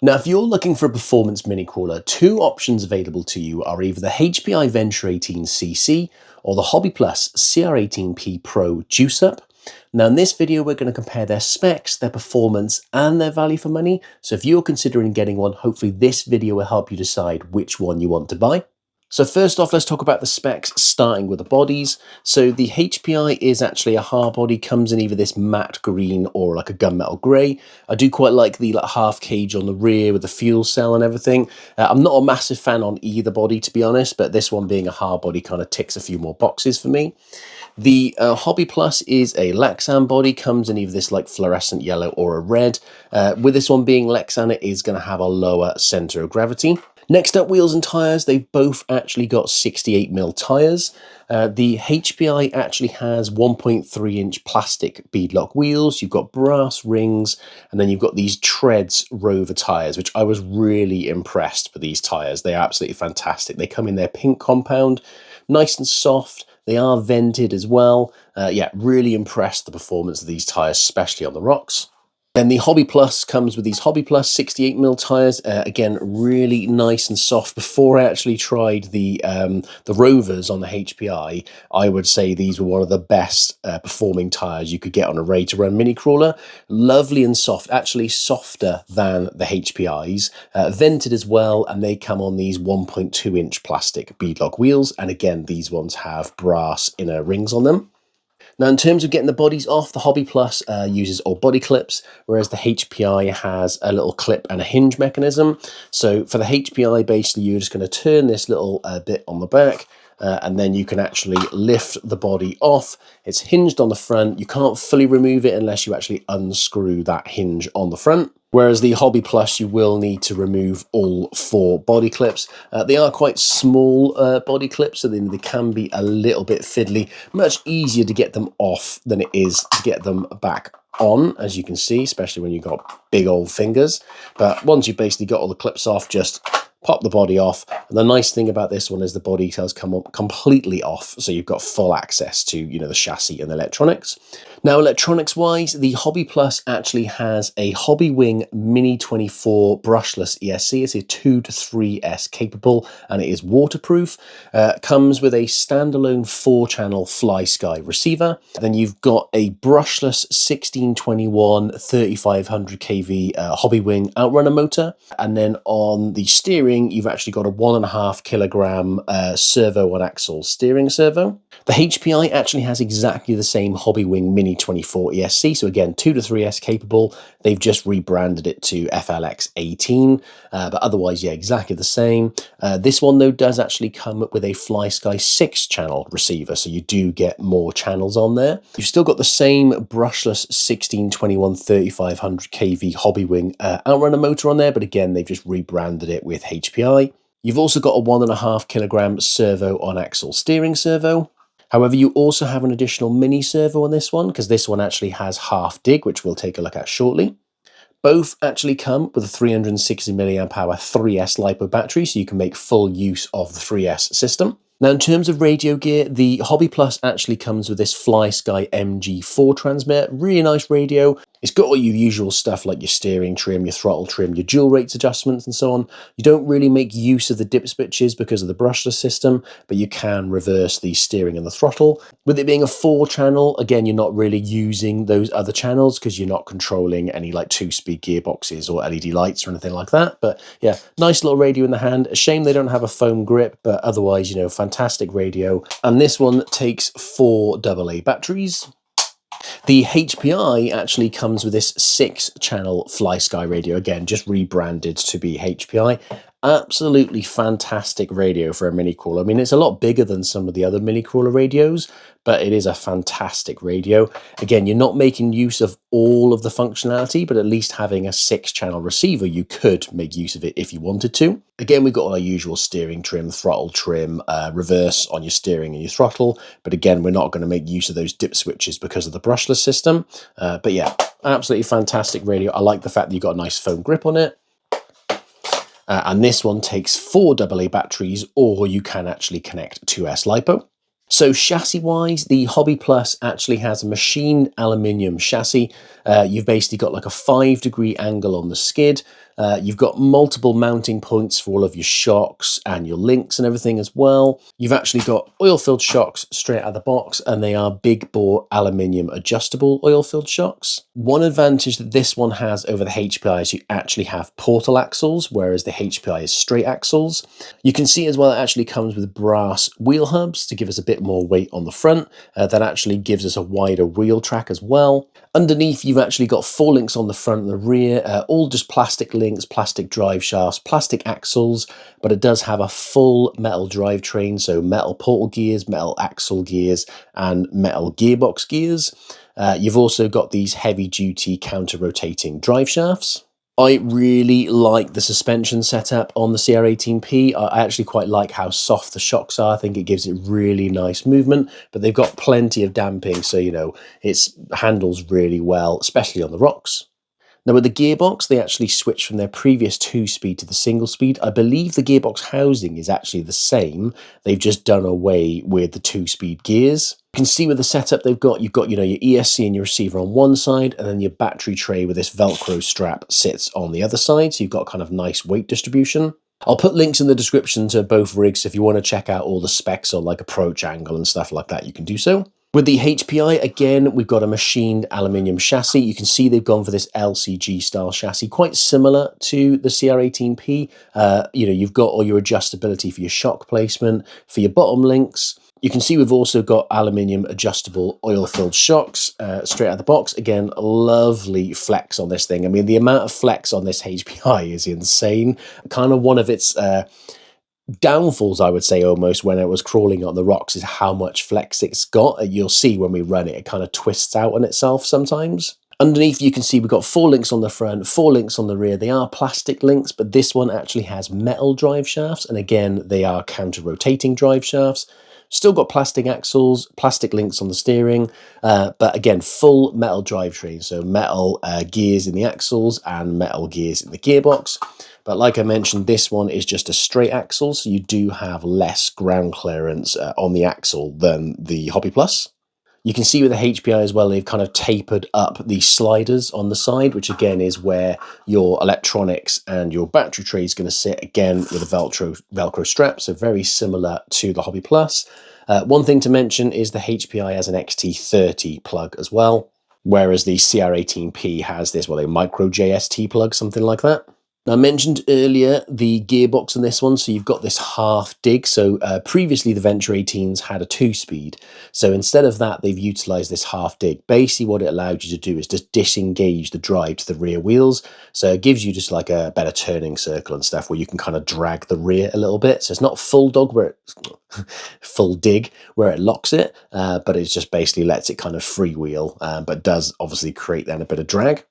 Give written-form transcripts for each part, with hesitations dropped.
Now, if you're looking for a performance mini crawler, two options available to you are either the HPI Venture18CC or the Hobbyplus CR18P Pro Juice Up. Now, in this video, we're going to compare their specs, their performance, and their value for money. So if you're considering getting one, hopefully this video will help you decide which one you want to buy. So first off, let's talk about the specs, starting with the bodies. So the HPI is actually a hard body, comes in either this matte green or like a gunmetal grey. I do quite like the half cage on the rear with the fuel cell and everything. I'm not a massive fan on either body, to be honest, but this one being a hard body kind of ticks a few more boxes for me. The Hobbyplus is a Lexan body, comes in either this like fluorescent yellow or a red. With this one being Lexan, it is going to have a lower centre of gravity. Next up, wheels and tyres. They've both actually got 68mm tyres. The HPI actually has 1.3-inch plastic beadlock wheels. You've got brass rings, and then you've got these Treads Rover tyres, which I was really impressed with these tyres. They are absolutely fantastic. They come in their pink compound, nice and soft. They are vented as well. Yeah, really impressed the performance of these tyres, especially on the rocks. Then the Hobbyplus comes with these Hobbyplus 68mm tyres. Again, really nice and soft. Before I actually tried the Rovers on the HPI, I would say these were one of the best performing tyres you could get on a ready-to-run mini crawler. Lovely and soft, actually softer than the HPIs. Vented as well, and they come on these 1.2-inch plastic beadlock wheels. And again, these ones have brass inner rings on them. Now, in terms of getting the bodies off, the Hobbyplus uses all body clips, whereas the HPI has a little clip and a hinge mechanism. So for the HPI, basically, you're just going to turn this little bit on the back, and then you can actually lift the body off. It's hinged on the front. You can't fully remove it unless you actually unscrew that hinge on the front. Whereas the Hobbyplus, you will need to remove all 4 body clips. They are quite small body clips, so they can be a little bit fiddly. Much easier to get them off than it is to get them back on, as you can see, especially when you've got big old fingers. But once you've basically got all the clips off, just pop the body off. And the nice thing about this one is the body details come up completely off, so you've got full access to, you know, the chassis and the electronics. Now, electronics wise, the Hobbyplus actually has a Hobbywing Mini 24 brushless ESC. It's a 2 to 3S capable, and it is waterproof. Comes with a standalone 4-channel FlySky receiver. Then you've got a brushless 1621 3500 kV Hobbywing outrunner motor, and then on the steering, you've actually got a 1.5 kilogram servo on axle steering servo. The HPI actually has exactly the same Hobbywing Mini 24 ESC, so again, 2 to 3S capable. They've just rebranded it to FLX18, but otherwise, yeah, exactly the same. This one, though, does actually come with a FlySky 6-channel receiver, so you do get more channels on there. You've still got the same brushless 1621 3500 kV Hobbywing outrunner motor on there, but again, they've just rebranded it with HPI. You've also got a 1.5 kilogram servo on axle steering servo. However, you also have an additional mini servo on this one, because this one actually has half dig, which we'll take a look at shortly. Both actually come with a 360 mAh 3S LiPo battery, so you can make full use of the 3S system. Now, in terms of radio gear, the Hobbyplus actually comes with this FlySky MG4 transmitter. Really nice radio. It's got all your usual stuff like your steering trim, your throttle trim, your dual rates adjustments and so on. You don't really make use of the dip switches because of the brushless system, but you can reverse the steering and the throttle. With it being a 4-channel, again, you're not really using those other channels because you're not controlling any like 2-speed gearboxes or LED lights or anything like that. But yeah, nice little radio in the hand. A shame they don't have a foam grip, but otherwise, you know, fantastic radio. And this one takes 4 AA batteries. The HPI actually comes with this 6-channel FlySky radio, again, just rebranded to be HPI. Absolutely fantastic radio for a mini crawler. I mean, it's a lot bigger than some of the other mini crawler radios, but it is a fantastic radio. Again, you're not making use of all of the functionality, but at least having a 6-channel receiver, you could make use of it if you wanted to. Again, we've got all our usual steering trim, throttle trim, reverse on your steering and your throttle. But again, we're not going to make use of those dip switches because of the brushless system. But yeah, absolutely fantastic radio. I like the fact that you've got a nice foam grip on it. And this one takes 4 AA batteries, or you can actually connect 2S LiPo. So chassis-wise, the Hobbyplus actually has a machined aluminium chassis. You've basically got like a 5-degree angle on the skid. You've got multiple mounting points for all of your shocks and your links and everything as well. You've actually got oil-filled shocks straight out of the box, and they are big bore aluminium adjustable oil-filled shocks. One advantage that this one has over the HPI is you actually have portal axles, whereas the HPI is straight axles. You can see as well it actually comes with brass wheel hubs to give us a bit more weight on the front. That actually gives us a wider wheel track as well. Underneath, you've actually got 4 links on the front and the rear, all just plastic links, plastic drive shafts, plastic axles, but it does have a full metal drivetrain, so metal portal gears, metal axle gears, and metal gearbox gears. You've also got these heavy-duty counter-rotating drive shafts. I really like the suspension setup on the CR18P. I actually quite like how soft the shocks are. I think it gives it really nice movement, but they've got plenty of damping, so, you know, it handles really well, especially on the rocks. Now with the gearbox, they actually switched from their previous 2-speed to the single speed. I believe the gearbox housing is actually the same. They've just done away with the 2-speed gears. You can see with the setup they've got, you've got, you know, your ESC and your receiver on one side, and then your battery tray with this Velcro strap sits on the other side. So you've got kind of nice weight distribution. I'll put links in the description to both rigs. So if you want to check out all the specs on like approach angle and stuff like that, you can do so. With the HPI, again, we've got a machined aluminium chassis. You can see they've gone for this LCG style chassis, quite similar to the CR18P. You know, you've got all your adjustability for your shock placement, for your bottom links. You can see we've also got aluminium adjustable oil-filled shocks straight out of the box. Again, lovely flex on this thing. I mean, the amount of flex on this HPI is insane. Kind of one of its downfalls, I would say, almost when it was crawling on the rocks, is how much flex it's got. You'll see when we run it, it kind of twists out on itself sometimes. Underneath, you can see we've got 4 links on the front, 4 links on the rear. They are plastic links, but this one actually has metal drive shafts, and again, they are counter-rotating drive shafts. Still got plastic axles, plastic links on the steering, but again, full metal drivetrain, so metal gears in the axles and metal gears in the gearbox. But like I mentioned, this one is just a straight axle, so you do have less ground clearance on the axle than the Hobbyplus. You can see with the HPI as well, they've kind of tapered up the sliders on the side, which again is where your electronics and your battery tray is going to sit, again with a Velcro strap, so very similar to the Hobbyplus. One thing to mention is the HPI has an XT30 plug as well, whereas the CR18P has this, well, a micro JST plug, something like that. Now, I mentioned earlier the gearbox in this one, so you've got this half dig. So previously the Venture18s had a 2-speed. So instead of that, they've utilized this half dig. Basically what it allowed you to do is just disengage the drive to the rear wheels. So it gives you just like a better turning circle and stuff where you can kind of drag the rear a little bit. So it's not full dog where it, full dig where it locks it, but it just basically lets it kind of freewheel, but does obviously create then a bit of drag.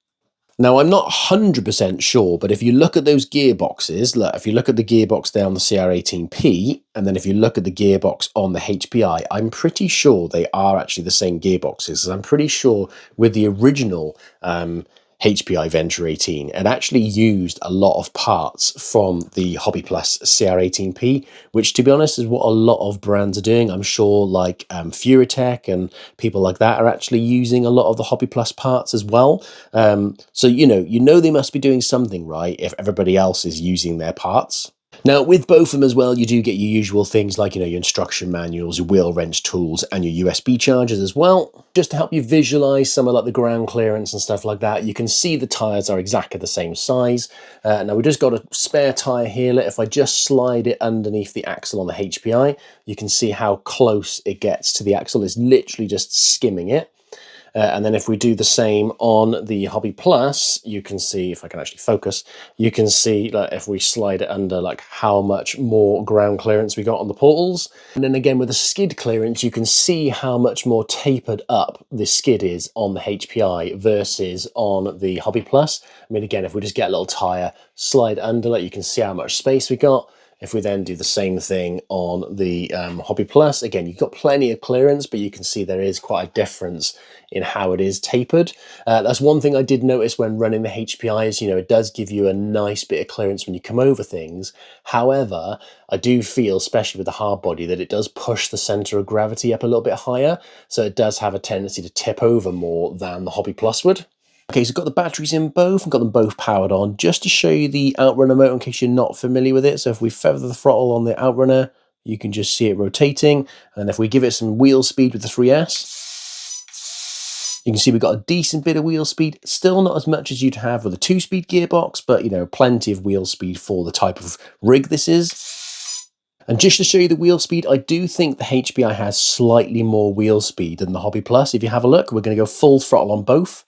Now, I'm not 100% sure, but if you look at those gearboxes, look, if you look at the gearbox there on the CR18P, and then if you look at the gearbox on the HPI, I'm pretty sure they are actually the same gearboxes. I'm pretty sure with the original HPI Venture18, it actually used a lot of parts from the Hobbyplus CR18P, which, to be honest, is what a lot of brands are doing. I'm sure like Furitech and people like that are actually using a lot of the Hobbyplus parts as well. So, you know they must be doing something right if everybody else is using their parts. Now, with both of them as well, you do get your usual things like, your instruction manuals, your wheel wrench tools, and your USB chargers as well. Just to help you visualize some of like the ground clearance and stuff like that, you can see the tires are exactly the same size. Now, we just got a spare tire here. If I just slide it underneath the axle on the HPI, you can see how close it gets to the axle. It's literally just skimming it. And then if we do the same on the Hobbyplus, you can see, if I can actually focus, you can see like if we slide it under, like how much more ground clearance we got on the portals. And then again with the skid clearance, you can see how much more tapered up the skid is on the HPI versus on the Hobbyplus. I mean, again, if we just get a little tire, slide under, like you can see how much space we got. If we then do the same thing on the Hobbyplus, again, you've got plenty of clearance, but you can see there is quite a difference in how it is tapered. That's one thing I did notice when running the HPI is, it does give you a nice bit of clearance when you come over things. However, I do feel, especially with the hard body, that it does push the center of gravity up a little bit higher. So it does have a tendency to tip over more than the Hobbyplus would. Okay, so I've got the batteries in both and got them both powered on, just to show you the outrunner motor in case you're not familiar with it. So if we feather the throttle on the outrunner, you can just see it rotating. And if we give it some wheel speed with the 3S, you can see we've got a decent bit of wheel speed. Still not as much as you'd have with a 2-speed gearbox, but you know, plenty of wheel speed for the type of rig this is. And just to show you the wheel speed, I do think the HPI has slightly more wheel speed than the Hobbyplus. If you have a look, we're going to go full throttle on both.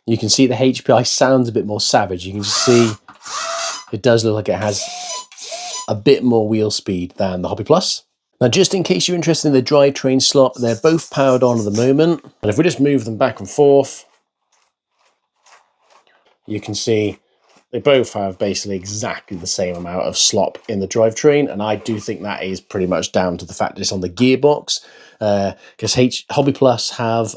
You can see the HPI sounds a bit more savage. You can just see it does look like it has a bit more wheel speed than the Hobbyplus. Now, just in case you're interested in the drivetrain slot, they're both powered on at the moment. And if we just move them back and forth, you can see they both have basically exactly the same amount of slop in the drivetrain, and I do think that is pretty much down to the fact that it's on the gearbox, because Hobbyplus have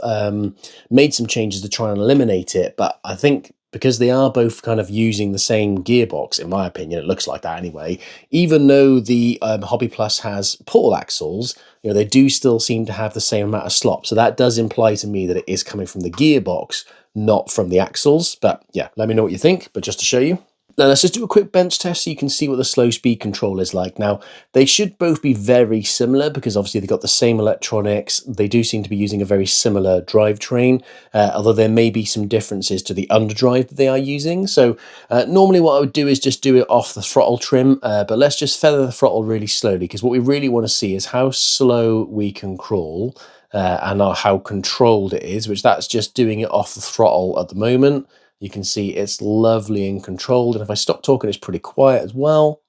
made some changes to try and eliminate it, but I think because they are both kind of using the same gearbox, in my opinion, it looks like that anyway, even though the Hobbyplus has portal axles, you know, they do still seem to have the same amount of slop, so that does imply to me that it is coming from the gearbox, not from the axles. But yeah, let me know what you think, but just to show you. Now let's just do a quick bench test so you can see what the slow speed control is like. Now, they should both be very similar because obviously they've got the same electronics. They do seem to be using a very similar drivetrain, although there may be some differences to the underdrive that they are using. So normally what I would do is just do it off the throttle trim, but let's just feather the throttle really slowly, because what we really want to see is how slow we can crawl and how controlled it is, which that's just doing it off the throttle at the moment. You can see it's lovely and controlled. And if I stop talking, it's pretty quiet as well.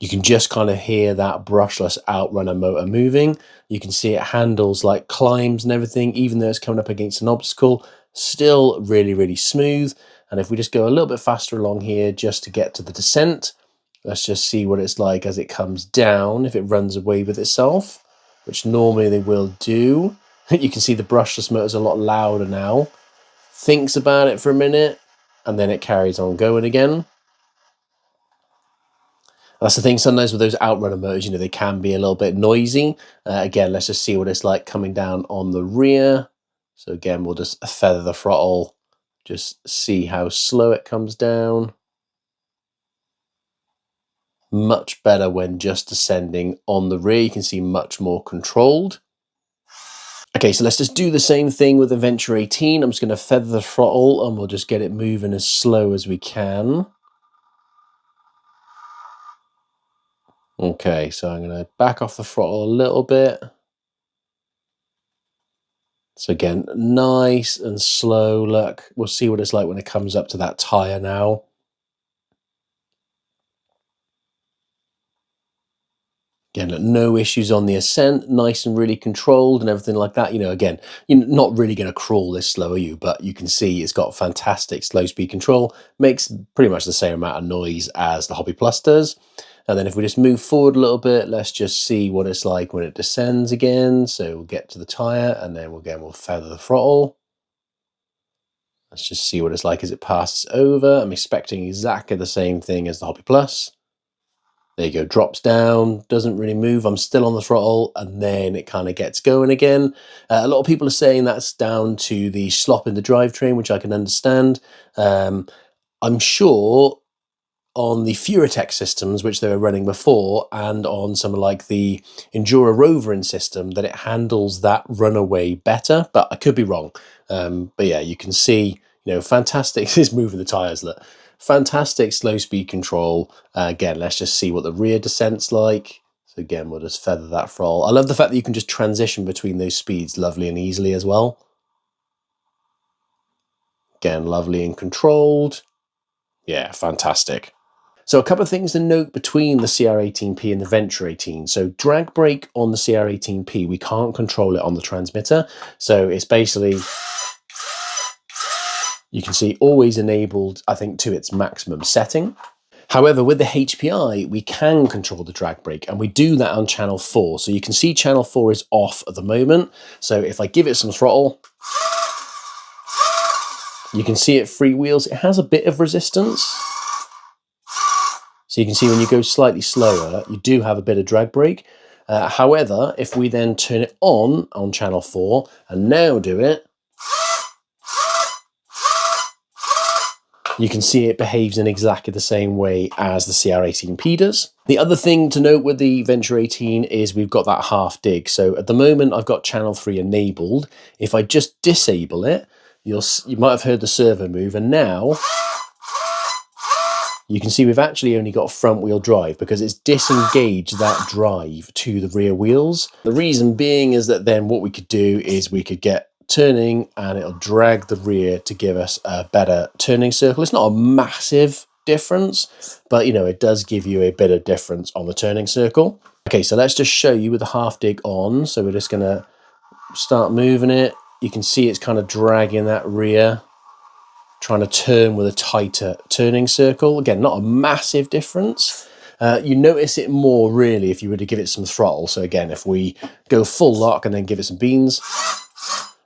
You can just kind of hear that brushless outrunner motor moving. You can see it handles like climbs and everything, even though it's coming up against an obstacle. Still really, really smooth. And if we just go a little bit faster along here just to get to the descent, let's just see what it's like as it comes down, if it runs away with itself, which normally they will do. You can see the brushless motor's a lot louder now. Thinks about it for a minute, and then it carries on going again. That's the thing, sometimes with those outrunner motors, you know, they can be a little bit noisy. Again, let's just see what it's like coming down on the rear. So again, we'll just feather the throttle, just see how slow it comes down. Much better when just descending on the rear. You can see much more controlled. Okay, so let's just do the same thing with the Venture18. I'm just going to feather the throttle and we'll just get it moving as slow as we can. Okay, so I'm going to back off the throttle a little bit. So again, nice and slow. Look, we'll see what it's like when it comes up to that tyre now. Again, no issues on the ascent, nice and really controlled and everything like that. You know, again, you're not really going to crawl this slow, are you? But you can see it's got fantastic slow speed control, makes pretty much the same amount of noise as the Hobbyplus does. And then if we just move forward a little bit, let's just see what it's like when it descends again. So we'll get to the tyre and then we'll feather the throttle. Let's just see what it's like as it passes over. I'm expecting exactly the same thing as the Hobbyplus. There you go, drops down, doesn't really move. I'm still on the throttle, and then it kind of gets going again. A lot of people are saying that's down to the slop in the drivetrain, which I can understand. I'm sure on the Furatech systems, which they were running before, and on some like the Enduro Rovering system, that it handles that runaway better, but I could be wrong. But yeah, you can see, you know, fantastic. It's moving the tires, look. Fantastic slow speed control. Again, let's just see what the rear descent's like. So again, we'll just feather that throttle. I love the fact that you can just transition between those speeds lovely and easily as well. Again, lovely and controlled. Yeah, fantastic. So a couple of things to note between the CR18P and the Venture18. So drag brake on the CR18P, we can't control it on the transmitter. So it's basically, you can see, always enabled, I think, to its maximum setting. However, with the HPI, we can control the drag brake, and we do that on channel 4. So you can see channel 4 is off at the moment. So if I give it some throttle, you can see it freewheels. It has a bit of resistance. So you can see when you go slightly slower, you do have a bit of drag brake. However, if we then turn it on channel 4 and now do it, you can see it behaves in exactly the same way as the CR18P does. The other thing to note with the Venture 18 is we've got that half dig. So at the moment I've got channel 3 enabled. If I just disable it, you might have heard the servo move, and now you can see we've actually only got front wheel drive because it's disengaged that drive to the rear wheels. The reason being is that then what we could do is we could get turning and it'll drag the rear to give us a better turning circle. It's not a massive difference, but you know, it does give you a bit of difference on the turning circle. Okay, so let's just show you with the half dig on. So we're just gonna start moving it. You can see it's kind of dragging that rear, trying to turn with a tighter turning circle. Again, not a massive difference. You notice it more really if you were to give it some throttle. So again, if we go full lock and then give it some beans,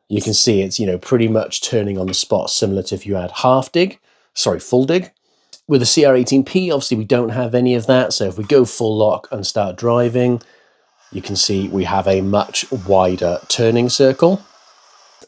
you can see it's, you know, pretty much turning on the spot, similar to if you had full dig. With the CR18P, obviously we don't have any of that. So if we go full lock and start driving, you can see we have a much wider turning circle.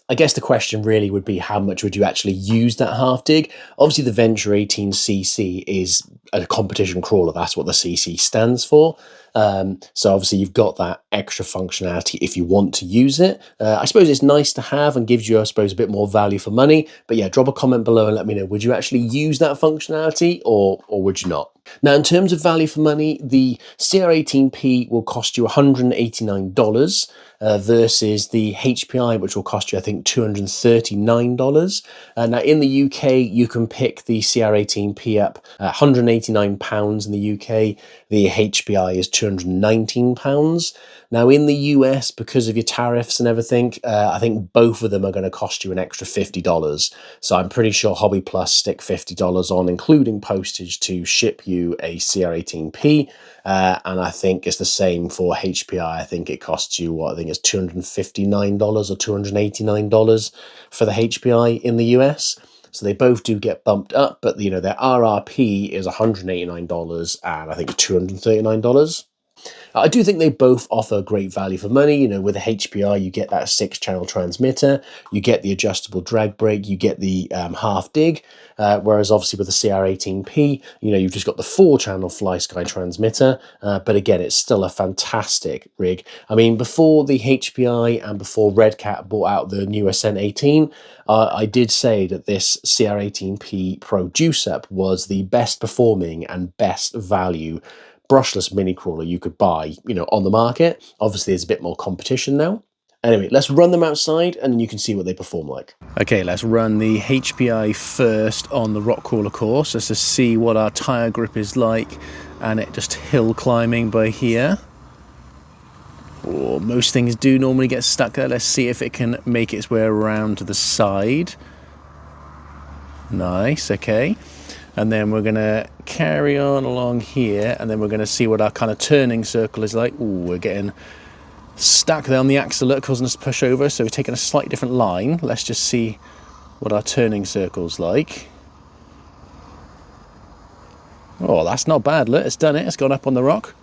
I guess the question really would be, how much would you actually use that half dig? Obviously the Venture 18cc is a competition crawler. That's what the CC stands for. So obviously you've got that extra functionality if you want to use it. I suppose it's nice to have and gives you, I suppose, a bit more value for money. But yeah, drop a comment below and let me know, would you actually use that functionality or would you not? Now, in terms of value for money, the CR18P will cost you $189 versus the HPI, which will cost you, I think, $239. Now, in the UK, you can pick the CR18P up at £189 in the UK. The HPI is £219. Now, in the US, because of your tariffs and everything, I think both of them are going to cost you an extra $50. So I'm pretty sure Hobbyplus stick $50 on, including postage, to ship you a CR18P. And I think it's the same for HPI. I think it costs you, what I think is $259 or $289 for the HPI in the US. So they both do get bumped up, but you know, their RRP is $189 and I think $239. I do think they both offer great value for money. You know, with the HPI, you get that 6-channel transmitter, you get the adjustable drag brake, you get the half dig, whereas obviously with the CR18P, you know, you've just got the 4-channel FlySky transmitter, but again, it's still a fantastic rig. I mean, before the HPI and before Red Cat bought out the new Ascent 18, I did say that this CR18P Pro Juice-Up was the best performing and best value brushless mini crawler you could buy, you know, on the market. Obviously there's a bit more competition now. Anyway, let's run them outside and then you can see what they perform like. Okay, let's run the HPI first on the rock crawler course just to see what our tire grip is like, and it just hill climbing by here. Oh, most things do normally get stuck there. Let's see if it can make its way around to the side. Nice, okay. And then we're going to carry on along here, and then we're going to see what our kind of turning circle is like. Ooh, we're getting stuck there on the axle, causing us to push over, so we're taking a slightly different line. Let's just see what our turning circle's like. Oh, that's not bad. Look, it's done it. It's gone up on the rock.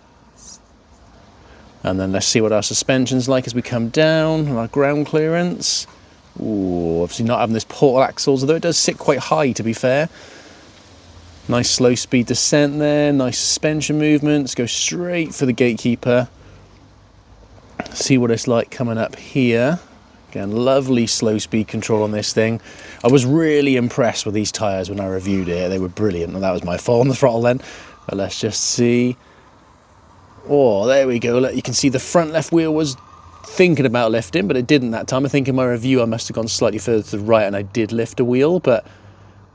And then let's see what our suspension's like as we come down, and our ground clearance. Ooh, obviously not having this portal axles, although it does sit quite high, to be fair. Nice slow speed descent there, nice suspension movements, go straight for the gatekeeper. See what it's like coming up here. Again, lovely slow speed control on this thing. I was really impressed with these tyres when I reviewed it. They were brilliant, and that was my fault on the throttle then. But let's just see. Oh, there we go. Look, you can see the front left wheel was thinking about lifting, but it didn't that time. I think in my review I must have gone slightly further to the right and I did lift a wheel, but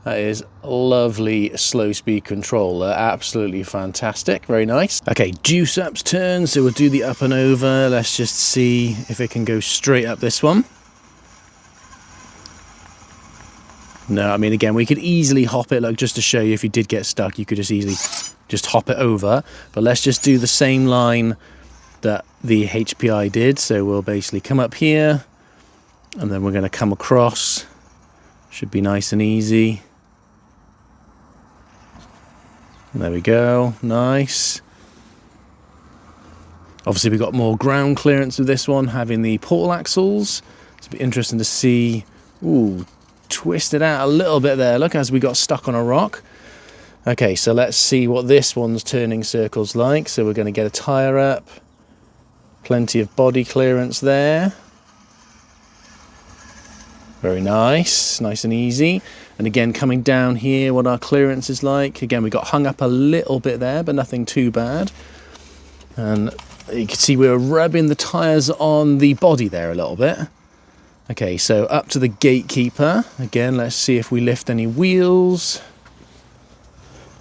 that is lovely slow speed control. Absolutely fantastic. Very nice. Okay, juice up's turn. So we'll do the up and over. Let's just see if it can go straight up this one. No, I mean, again, we could easily hop it, like just to show you if you did get stuck, you could just easily just hop it over. But let's just do the same line that the HPI did. So we'll basically come up here and then we're going to come across. Should be nice and easy. There we go, nice. Obviously we've got more ground clearance with this one, having the portal axles. It's a bit interesting to see. Ooh, twisted out a little bit there, look, as we got stuck on a rock. Okay, so let's see what this one's turning circles like. So we're going to get a tyre up. Plenty of body clearance there. Very nice, nice and easy. And again, coming down here, what our clearance is like. Again, we got hung up a little bit there, but nothing too bad. And you can see we're rubbing the tyres on the body there a little bit. Okay, so up to the gatekeeper. Again, let's see if we lift any wheels.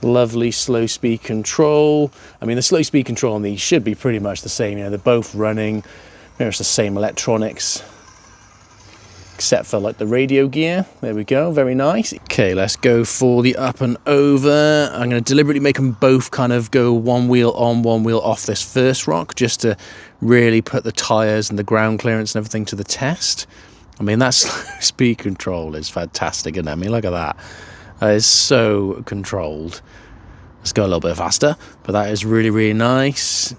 Lovely slow speed control. I mean, the slow speed control on these should be pretty much the same. You know, they're both running. There's the same electronics, except for like the radio gear. There we go, very nice. Okay, let's go for the up and over. I'm going to deliberately make them both kind of go one wheel on, one wheel off this first rock, just to really put the tyres and the ground clearance and everything to the test. I mean, that slow speed control is fantastic, isn't it? I mean, look at that. That is so controlled. Let's go a little bit faster, but that is really, really nice.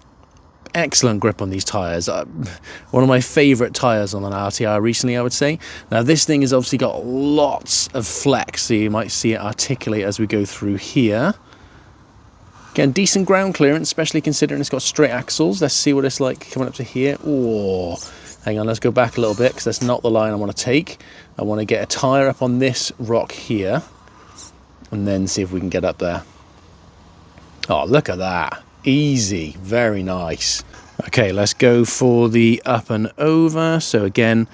Excellent grip on these tyres. One of my favourite tyres on an RTR recently, I would say. Now, this thing has obviously got lots of flex, so you might see it articulate as we go through here. Again, decent ground clearance, especially considering it's got straight axles. Let's see what it's like coming up to here. Oh, hang on, let's go back a little bit, because that's not the line I want to take. I want to get a tyre up on this rock here, and then see if we can get up there. Oh, look at that. Easy, very nice. Okay, let's go for the up and over. So again,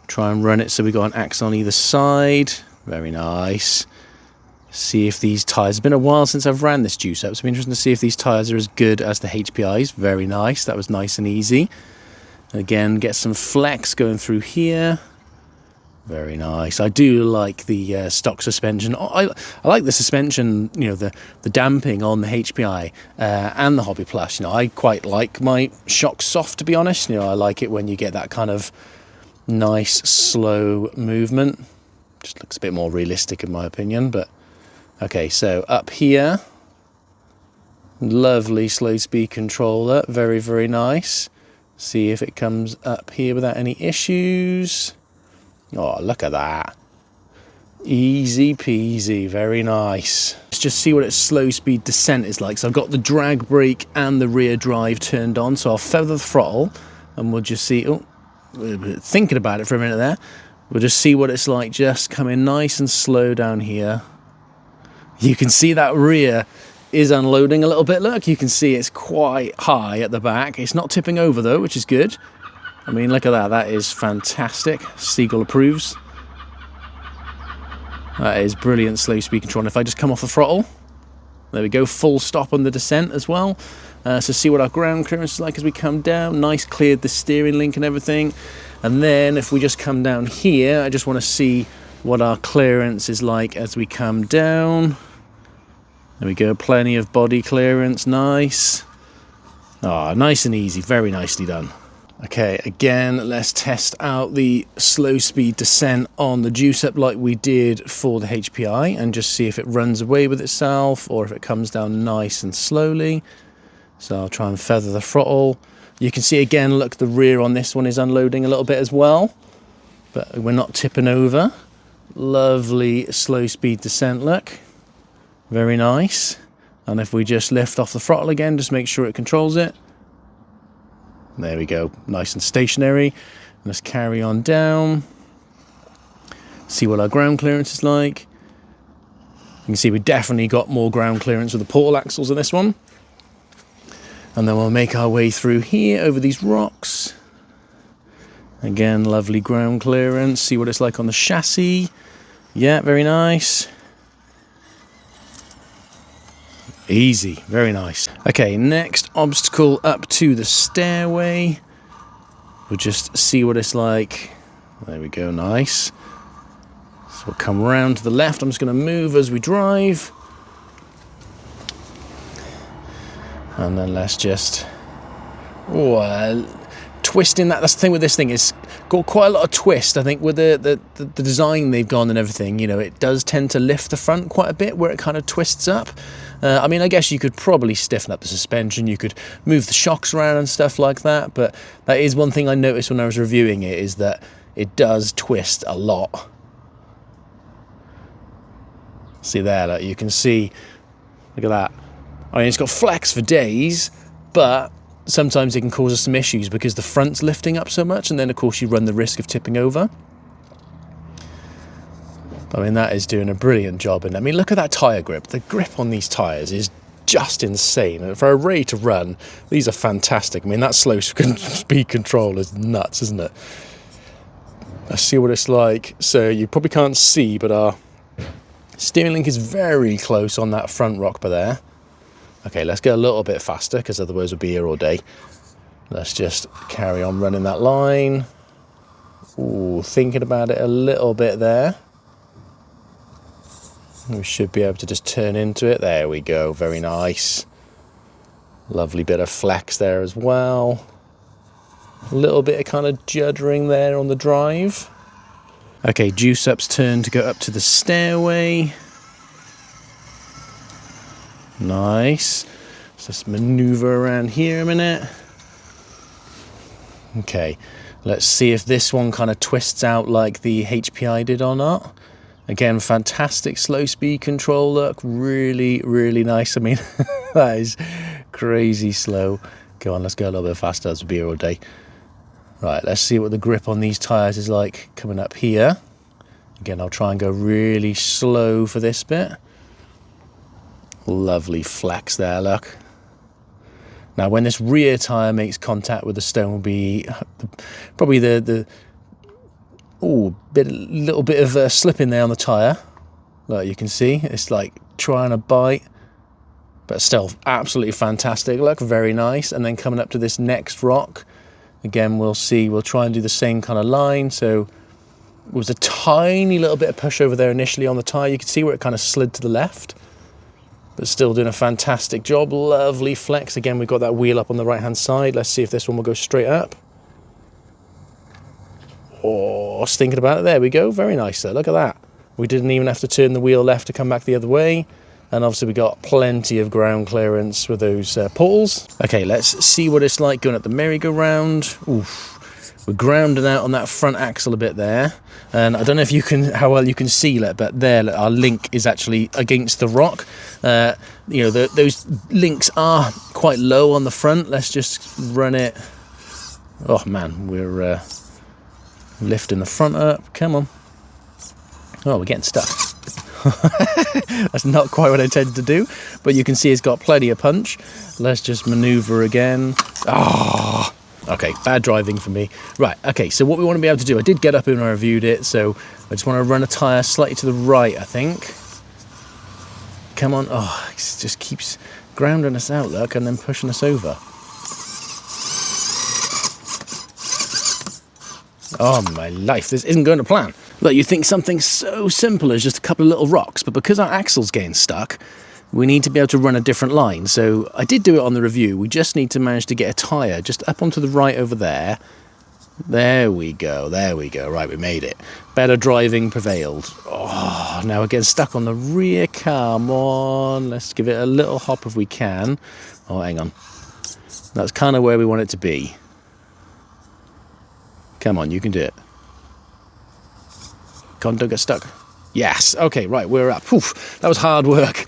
try and run it so we got an axle on either side. Very nice. See if these tyres, it's been a while since I've ran this juice up, so it'll be interesting to see if these tyres are as good as the HPIs. Very nice, that was nice and easy. Again, get some flex going through here. Very nice. I do like the stock suspension. I like the suspension, you know, the damping on the HPI and the Hobbyplus. You know, I quite like my shock soft, to be honest. You know, I like it when you get that kind of nice, slow movement. Just looks a bit more realistic in my opinion, but okay, so up here. Lovely slow speed controller. Very, very nice. See if it comes up here without any issues. Oh, look at that. Easy peasy, very nice. Let's just see what its slow speed descent is like. So I've got the drag brake and the rear drive turned on, so I'll feather the throttle and we'll just see. Oh, thinking about it for a minute there. We'll just see what it's like just coming nice and slow down here. You can see that rear is unloading a little bit. Look, you can see it's quite high at the back. It's not tipping over though, which is good. I mean, look at that. That is fantastic. Seagull approves. That is brilliant slow speed control. And if I just come off the throttle, there we go, full stop on the descent as well. So see what our ground clearance is like as we come down. Nice, cleared the steering link and everything. And then if we just come down here, I just want to see what our clearance is like as we come down. There we go, plenty of body clearance, nice. Ah, nice and easy, very nicely done. Okay, again, let's test out the slow speed descent on the juice up like we did for the HPI and just see if it runs away with itself or if it comes down nice and slowly. So I'll try and feather the throttle. You can see again, look, the rear on this one is unloading a little bit as well, but we're not tipping over. Lovely slow speed descent, look. Very nice. And if we just lift off the throttle again, just make sure it controls it. There we go, nice and stationary. Let's carry on down. See what our ground clearance is like. You can see we definitely got more ground clearance with the portal axles in this one. And then we'll make our way through here over these rocks. Again, lovely ground clearance. See what it's like on the chassis. Yeah, very nice. Easy, very nice. Okay, next obstacle up to the stairway. We'll just see what it's like. There we go, nice. So we'll come around to the left. I'm just going to move as we drive. And then let's just... Oh, twisting. That's the thing with this thing, it's got quite a lot of twist. I think with the design they've gone and everything, you know, it does tend to lift the front quite a bit where it kind of twists up. I mean, I guess you could probably stiffen up the suspension, you could move the shocks around and stuff like that, but that is one thing I noticed when I was reviewing it, is that it does twist a lot. See there, look, you can see, look at that. I mean, it's got flex for days, but sometimes it can cause us some issues because the front's lifting up so much, and then of course you run the risk of tipping over. I mean, that is doing a brilliant job. And I mean, look at that tyre grip. The grip on these tyres is just insane. And for a Ray to run, these are fantastic. I mean, that slow speed control is nuts, isn't it? Let's see what it's like. So you probably can't see, but our steering link is very close on that front rock bar there. Okay, let's get a little bit faster, because otherwise we'll be here all day. Let's just carry on running that line. Ooh, thinking about it a little bit there. We should be able to just turn into it. There we go, very nice. Lovely bit of flex there as well. A little bit of kind of juddering there on the drive. Okay, juice up's turn to go up to the stairway. Nice. Let's just maneuver around here a minute. Okay, let's see if this one kind of twists out like the HPI did or not. Again, fantastic slow speed control, look, really, really nice. I mean, that is crazy slow. Go on, let's go a little bit faster, as we'll be here all day. Right, let's see what the grip on these tyres is like coming up here. Again, I'll try and go really slow for this bit. Lovely flex there, look. Now, when this rear tyre makes contact with the stone, will be probably little bit of slip in there on the tyre. Like you can see, it's like trying to bite, but still absolutely fantastic. Look, very nice. And then coming up to this next rock, again, we'll see, we'll try and do the same kind of line. So it was a tiny little bit of push over there initially on the tyre. You can see where it kind of slid to the left, but still doing a fantastic job. Lovely flex. Again, we've got that wheel up on the right hand side. Let's see if this one will go straight up. Oh, I was thinking about it. There we go. Very nice there. Look at that. We didn't even have to turn the wheel left to come back the other way. And obviously we got plenty of ground clearance with those portals. Okay, let's see what it's like going up the merry-go-round. Oof. We're grounding out on that front axle a bit there. And I don't know if you can, how well you can see it, but there our link is actually against the rock. You know, those links are quite low on the front. Let's just run it. Oh man, we're lifting the front up. Come on. Oh, we're getting stuck. That's not quite what I intended to do, but you can see it's got plenty of punch. Let's just maneuver again. Ah, oh, okay, bad driving for me. Right, okay, so what we want to be able to do, I did get up and I reviewed it, so I just want to run a tyre slightly to the right, I think. Come on. Oh, it just keeps grounding us out, look, and then pushing us over. Oh my life, this isn't going to plan. Look, you think something so simple as just a couple of little rocks, but because our axle's getting stuck, we need to be able to run a different line. So I did do it on the review. We just need to manage to get a tyre just up onto the right over there. There we go, there we go. Right, we made it. Better driving prevailed. Oh, now we're getting stuck on the rear. Come on, let's give it a little hop if we can. Oh, hang on. That's kind of where we want it to be. Come on, you can do it. Come on, don't get stuck. Yes, okay, right, we're up. Oof, that was hard work.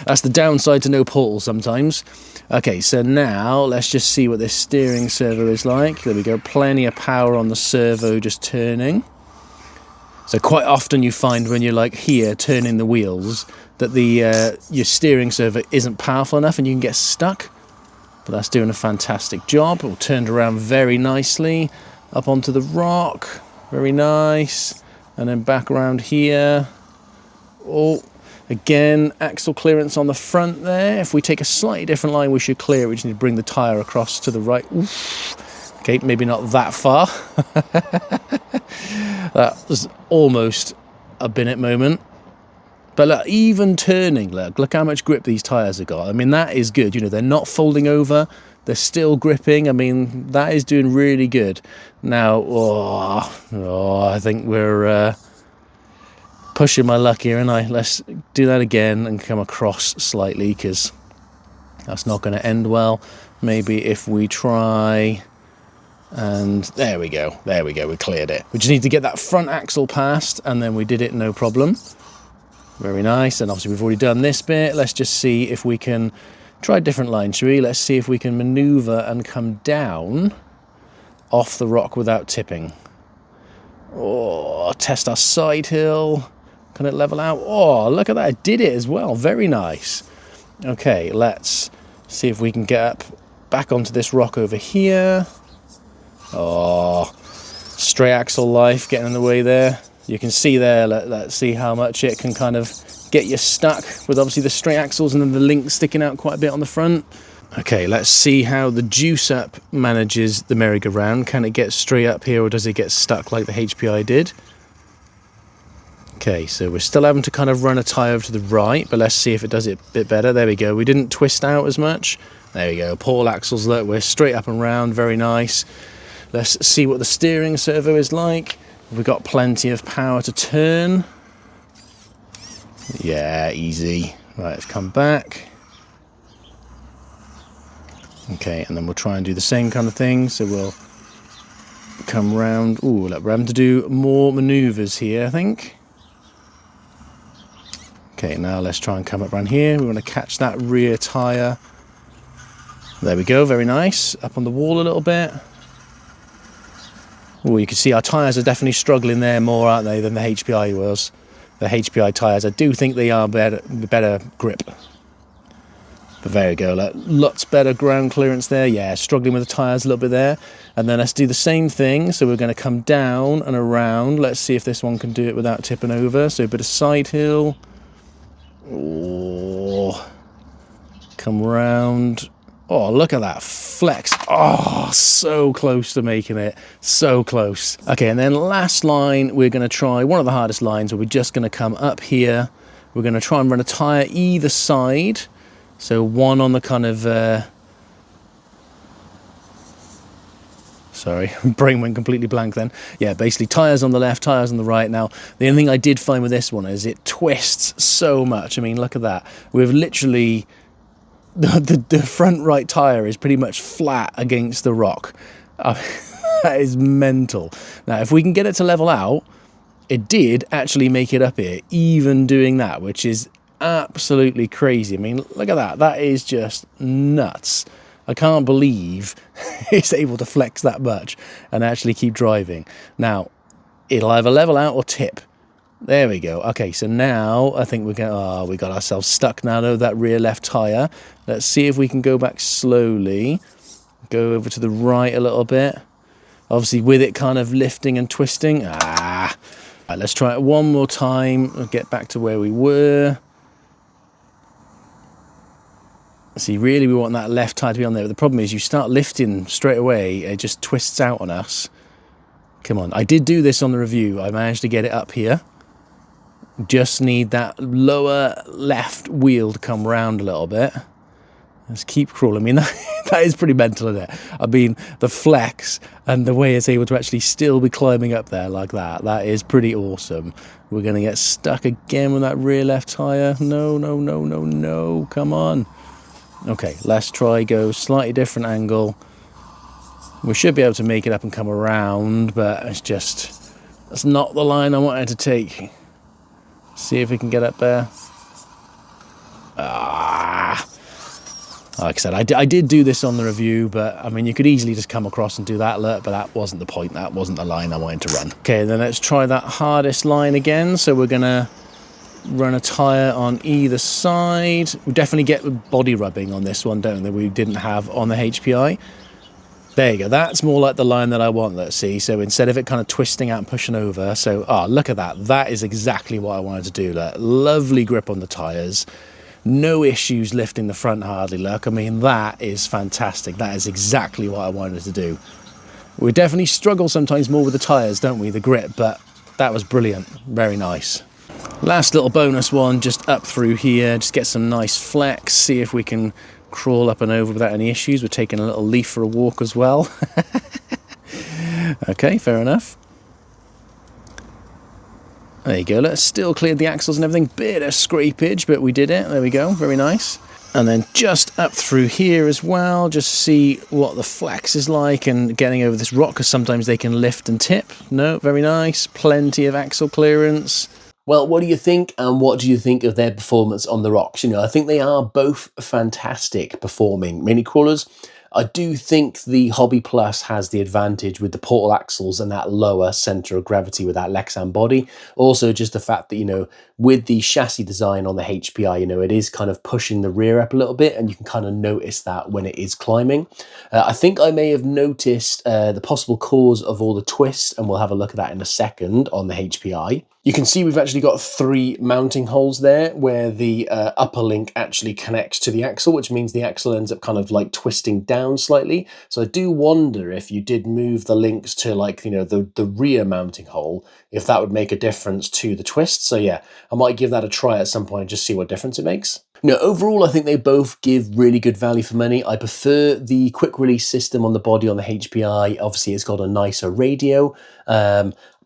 That's the downside to no portal sometimes. Okay, so now let's just see what this steering servo is like. There we go, plenty of power on the servo just turning. So quite often you find when you're like here turning the wheels that the your steering servo isn't powerful enough and you can get stuck. But that's doing a fantastic job. All turned around very nicely. Up onto the rock, very nice, and then back around here. Oh, again, axle clearance on the front there. If we take a slightly different line, we should clear it. We just need to bring the tyre across to the right. Oof. Okay, maybe not that far. That was almost a Binnett moment, But look, even turning, look how much grip these tyres have got. I mean, that is good. You know, they're not folding over. They're still gripping. I mean, that is doing really good. Now, I think we're pushing my luck here, and let's do that again and come across slightly, because that's not going to end well. Maybe if we try, and there we go, we cleared it. We just need to get that front axle past, and then we did it no problem. Very nice. And obviously we've already done this bit. Let's just see if we can try a different line, shall we? Let's see if we can maneuver and come down off the rock without tipping. Oh, test our side hill. Can it level out? Oh, look at that, it did it as well. Very nice. Okay, let's see if we can get up back onto this rock over here. Oh, straight axle life getting in the way there. You can see there, let's see how much it can kind of get you stuck with obviously the straight axles and then the link sticking out quite a bit on the front. Okay, let's see how the Juice Up manages the merry-go-round. Can it get straight up here, or does it get stuck like the HPI did? Okay, so we're still having to kind of run a tyre over to the right, but let's see if it does it a bit better. There we go. We didn't twist out as much. There we go. Paul axles, look, we're straight up and round. Very nice. Let's see what the steering servo is like. We've got plenty of power to turn. Yeah, easy. Right, let's come back. Okay, and then we'll try and do the same kind of thing. So we'll come round. Ooh, look, we're having to do more manoeuvres here, I think. Okay, now let's try and come up around here. We want to catch that rear tyre. There we go, very nice. Up on the wall a little bit. Oh, you can see our tyres are definitely struggling there more, aren't they, than the HPI was. The HPI tyres, I do think they are better grip. But there we go, lots better ground clearance there. Yeah, struggling with the tyres a little bit there. And then let's do the same thing. So we're going to come down and around. Let's see if this one can do it without tipping over. So a bit of side hill. Oh, come round. Oh, look at that flex. Oh, so close to making it. So close. Okay, and then last line, we're going to try one of the hardest lines where we're just going to come up here. We're going to try and run a tyre either side. So one on the kind of... Sorry, brain went completely blank then. Yeah, basically tyres on the left, tyres on the right. Now, the only thing I did find with this one is it twists so much. I mean, look at that. We've literally... The front right tyre is pretty much flat against the rock. That is mental. Now, if we can get it to level out, it did actually make it up here, even doing that, which is absolutely crazy. I mean, look at that. That is just nuts. I can't believe it's able to flex that much and actually keep driving. Now, it'll either level out or tip. There we go. Okay, so now I think we're going. Oh, we got ourselves stuck now, though, that rear left tyre. Let's see if we can go back slowly. Go over to the right a little bit. Obviously, with it kind of lifting and twisting. Right, let's try it one more time. We'll get back to where we were. See, really, we want that left tyre to be on there. But the problem is you start lifting straight away, it just twists out on us. Come on. I did do this on the review. I managed to get it up here. Just need that lower left wheel to come round a little bit. Let's keep crawling. I mean, that is pretty mental, isn't it? I mean, the flex and the way it's able to actually still be climbing up there like that, that is pretty awesome. We're going to get stuck again with that rear left tyre. No, no, no, no, no. Come on. Okay, let's try go slightly different angle. We should be able to make it up and come around, but it's just, that's not the line I wanted to take. See if we can get up there. Like I said, I did do this on the review, but I mean, you could easily just come across and do that, but that wasn't the point. That wasn't the line I wanted to run. Okay, then let's try that hardest line again. So we're going to run a tyre on either side. We definitely get body rubbing on this one, don't we? We didn't have on the HPI. There you go. That's more like the line that I want, let's see. So instead of it kind of twisting out and pushing over. So, look at that. That is exactly what I wanted to do. Look, lovely grip on the tyres. No issues lifting the front hardly, look. I mean, that is fantastic. That is exactly what I wanted to do. We definitely struggle sometimes more with the tyres, don't we? The grip, but that was brilliant. Very nice. Last little bonus one, just up through here, just get some nice flex, see if we can crawl up and over without any issues. We're taking a little leaf for a walk as well. Okay, fair enough. There you go, let's still clear the axles and everything. Bit of scrapage, but we did it. There we go, very nice. And then just up through here as well, just see what the flex is like and getting over this rock, because sometimes they can lift and tip. No, very nice. Plenty of axle clearance. Well, what do you think, and what do you think of their performance on the rocks? You know, I think they are both fantastic performing mini crawlers. I do think the Hobbyplus has the advantage with the portal axles and that lower center of gravity with that Lexan body. Also, just the fact that, you know, with the chassis design on the HPI, you know, it is kind of pushing the rear up a little bit, and you can kind of notice that when it is climbing. I think I may have noticed the possible cause of all the twists, and we'll have a look at that in a second on the HPI. You can see we've actually got 3 mounting holes there where the upper link actually connects to the axle, which means the axle ends up kind of like twisting down slightly. So I do wonder if you did move the links to, like, you know, the rear mounting hole, if that would make a difference to the twist. So yeah, I might give that a try at some point and just see what difference it makes. No, overall, I think they both give really good value for money. I prefer the quick release system on the body on the HPI. Obviously, it's got a nicer radio.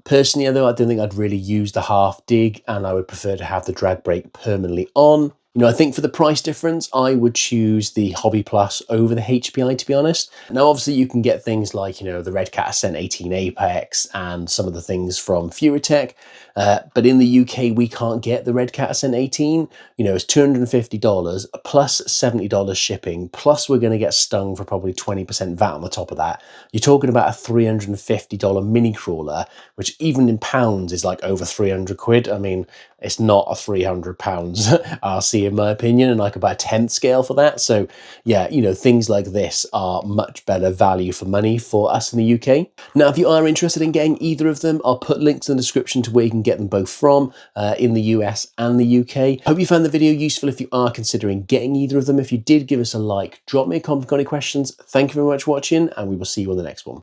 Personally, though, I don't think I'd really use the half dig, and I would prefer to have the drag brake permanently on. You know, I think for the price difference, I would choose the Hobbyplus over the HPI, to be honest. Now, obviously, you can get things like, you know, the Red Cat Ascent 18 Apex and some of the things from Furitech. But in the UK, we can't get the Red Cat Ascent 18. You know, it's $250 plus $70 shipping. Plus, we're going to get stung for probably 20% VAT on the top of that. You're talking about a $350 mini crawler, which even in pounds is like over 300 quid. I mean, it's not a 300 pounds RC in my opinion, and like about a 10th scale for that. So yeah, you know, things like this are much better value for money for us in the UK. Now, if you are interested in getting either of them, I'll put links in the description to where you can get them both from in the US and the UK. Hope you found the video useful if you are considering getting either of them. If you did, give us a like, drop me a comment if you've got any questions. Thank you very much for watching, and we will see you on the next one.